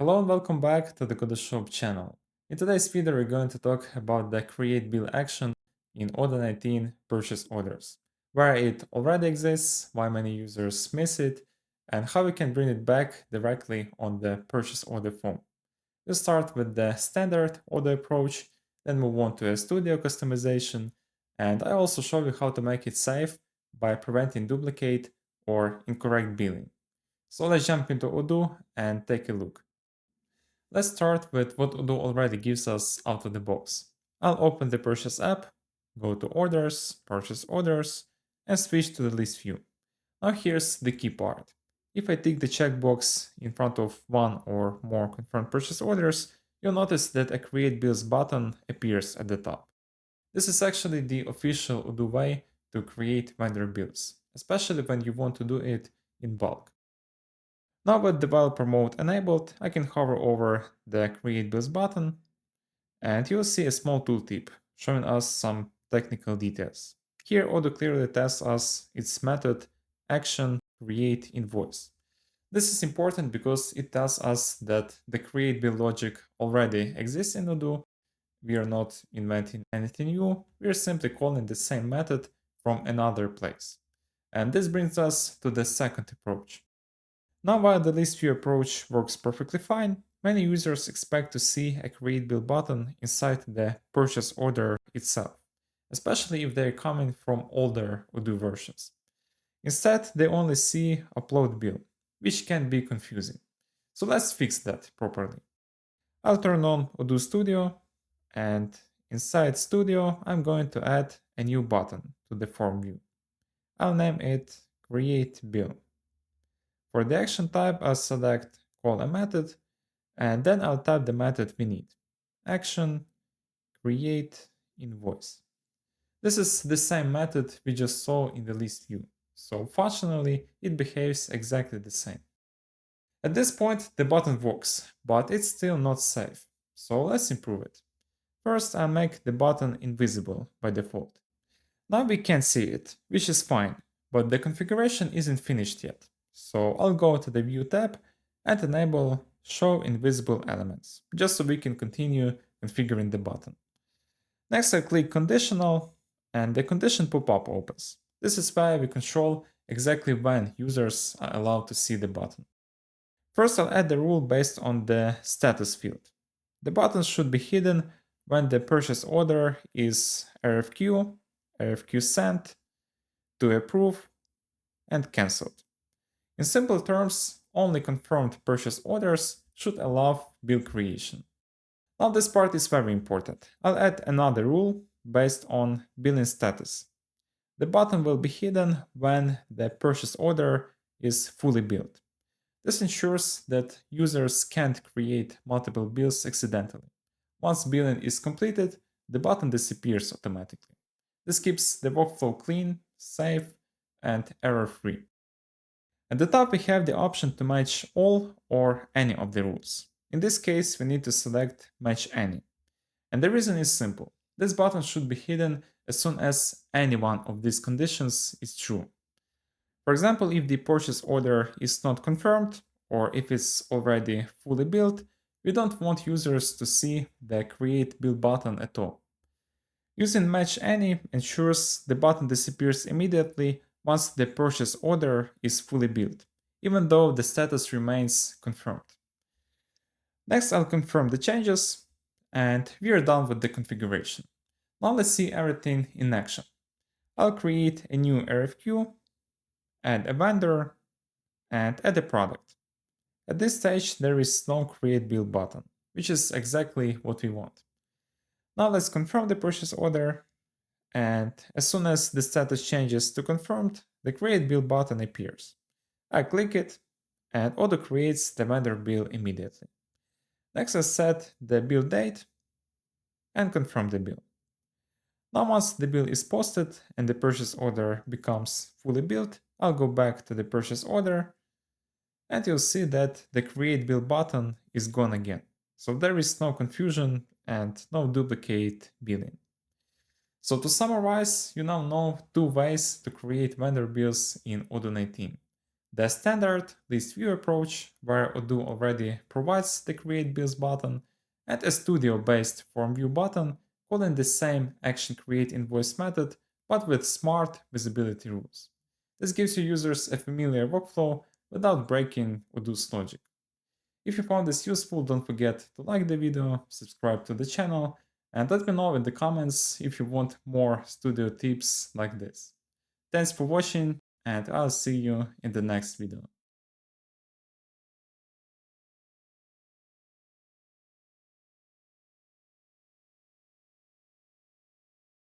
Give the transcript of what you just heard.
Hello and welcome back to the Odoo Shop channel. In today's video we're going to talk about the create bill action in Odoo 19 purchase orders, where it already exists, why many users miss it, and how we can bring it back directly on the purchase order form. We'll start with the standard order approach, then move on to a studio customization, and I also show you how to make it safe by preventing duplicate or incorrect billing. So let's jump into Odoo and take a look. Let's start with what Odoo already gives us out of the box. I'll open the Purchase app, go to Orders, Purchase Orders, and switch to the list view. Now here's the key part. If I tick the checkbox in front of one or more confirmed purchase orders, you'll notice that a Create Bills button appears at the top. This is actually the official Odoo way to create vendor bills, especially when you want to do it in bulk. Now with developer mode enabled, I can hover over the Create Bills button and you'll see a small tooltip showing us some technical details. Here Odoo clearly tells us its method action create invoice. This is important because it tells us that the create bill logic already exists in Odoo. We are not inventing anything new, we are simply calling the same method from another place. And this brings us to the second approach. Now, while the list view approach works perfectly fine, many users expect to see a Create Bill button inside the purchase order itself, especially if they're coming from older Odoo versions. Instead, they only see Upload Bill, which can be confusing. So let's fix that properly. I'll turn on Odoo Studio, and inside Studio, I'm going to add a new button to the form view. I'll name it Create Bill. For the action type, I'll select call a method, and then I'll type the method we need. Action create invoice. This is the same method we just saw in the list view, so functionally it behaves exactly the same. At this point, the button works, but it's still not safe, so let's improve it. First, I'll make the button invisible by default. Now we can see it, which is fine, but the configuration isn't finished yet. So I'll go to the View tab and enable Show Invisible Elements, just so we can continue configuring the button. Next I click Conditional and the condition pop-up opens. This is where we control exactly when users are allowed to see the button. First I'll add the rule based on the status field. The button should be hidden when the purchase order is RFQ sent, to approve, and cancelled. In simple terms, only confirmed purchase orders should allow bill creation. Now this part is very important. I'll add another rule based on billing status. The button will be hidden when the purchase order is fully billed. This ensures that users can't create multiple bills accidentally. Once billing is completed, the button disappears automatically. This keeps the workflow clean, safe, and error-free. At the top we have the option to match all or any of the rules. In this case we need to select match any. And the reason is simple. This button should be hidden as soon as any one of these conditions is true. For example, if the purchase order is not confirmed or if it's already fully built, we don't want users to see the create bill button at all. Using match any ensures the button disappears immediately once the purchase order is fully built, even though the status remains confirmed. Next, I'll confirm the changes, and we are done with the configuration. Now let's see everything in action. I'll create a new RFQ, add a vendor, and add a product. At this stage, there is no create bill button, which is exactly what we want. Now let's confirm the purchase order, and as soon as the status changes to confirmed, the create bill button appears. I click it, and Odoo creates the vendor bill immediately. Next I set the bill date and confirm the bill. Now once the bill is posted and the purchase order becomes fully built, I'll go back to the purchase order and you'll see that the create bill button is gone again. So there is no confusion and no duplicate billing. So to summarize, you now know two ways to create vendor bills in Odoo 19. The standard list view approach, where Odoo already provides the create bills button, and a studio based form view button calling the same action create invoice method but with smart visibility rules. This gives your users a familiar workflow without breaking Odoo's logic. If you found this useful, don't forget to like the video, subscribe to the channel, and let me know in the comments if you want more studio tips like this. Thanks for watching, and I'll see you in the next video.